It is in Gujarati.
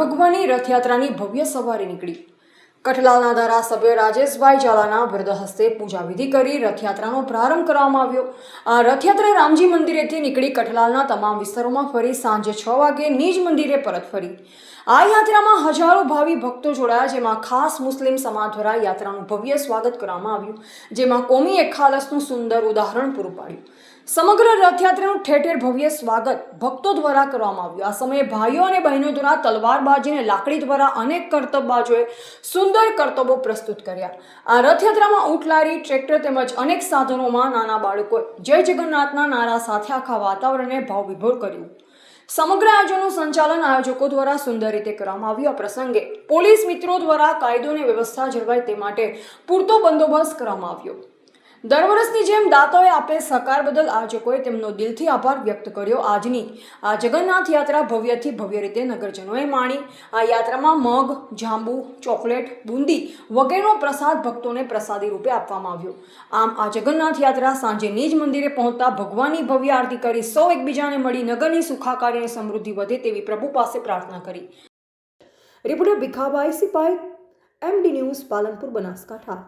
ભગવાનની રથયાત્રાની ભવ્ય સવારી નીકળી। કઠલાલના ધારાસભ્ય રાજેશભાઈ ઝાલાના વરદ હસ્તે પૂજા વિધિ કરી રથયાત્રાનો પ્રારંભ કરવામાં આવ્યો। આ રથયાત્રા રામજી મંદિરેથી નીકળી કઠલાલના તમામ વિસ્તારોમાં ફરી સાંજે 6 વાગે નિજ મંદિરે પરત ફરી। આ યાત્રામાં હજારો ભાવિ ભક્તો જોડાયા, જેમાં ખાસ મુસ્લિમ સમાજ દ્વારા યાત્રાનું ભવ્ય સ્વાગત કરવામાં આવ્યું, જેમાં કોમી એખાલસનું સુંદર ઉદાહરણ પૂરું પાડ્યું। સમગ્ર રથયાત્રાનું ઠેર ઠેર ભવ્ય સ્વાગત ભક્તો દ્વારા કરવામાં આવ્યું। આ સમયે ભાઈઓ અને બહેનો દ્વારા તલવારબાજી અને લાકડી દ્વારા અનેક કરતબબાજોએ સુંદર કરતબો પ્રસ્તુત કર્યા। આ રથયાત્રામાં ઊંટ લારી, ટ્રેક્ટર તેમજ અનેક સાધનોમાં નાના બાળકોએ જય જગન્નાથના નારા સાથે આખા વાતાવરણને ભાવવિભોર કર્યું। સમગ્ર આયોજનનું સંચાલન આયોજકો દ્વારા સુંદર રીતે કરવામાં આવ્યું। આ પ્રસંગે પોલીસ મિત્રો દ્વારા કાયદો અને વ્યવસ્થા જળવાય તે માટે પૂરતો બંદોબસ્ત કરવામાં આવ્યો। દર વર્ષની જેમ દાતાઓએ આપેલ સહકાર બદલ આયોજકોએ તેમનો દિલથી આભાર વ્યક્ત કર્યો। આજની આ જગન્નાથ યાત્રા ભવ્યથી ભવ્ય રીતે નગરજનોએ માણી। આ યાત્રામાં મગ, જાંબુ, ચોકલેટ, બુંદી વગેરેનો પ્રસાદ ભક્તોને પ્રસાદી રૂપે આપવામાં આવ્યો। આમ આ જગન્નાથ યાત્રા સાંજે નિજ મંદિરે પહોંચતા ભગવાનની ભવ્ય આરતી કરી સૌ એકબીજાને મળી નગરની સુખાકારી અને સમૃદ્ધિ વધે તેવી પ્રભુ પાસે પ્રાર્થના કરી। Reporter Bhikhabhai Sipai, MD news, Palanpur, Banaskantha.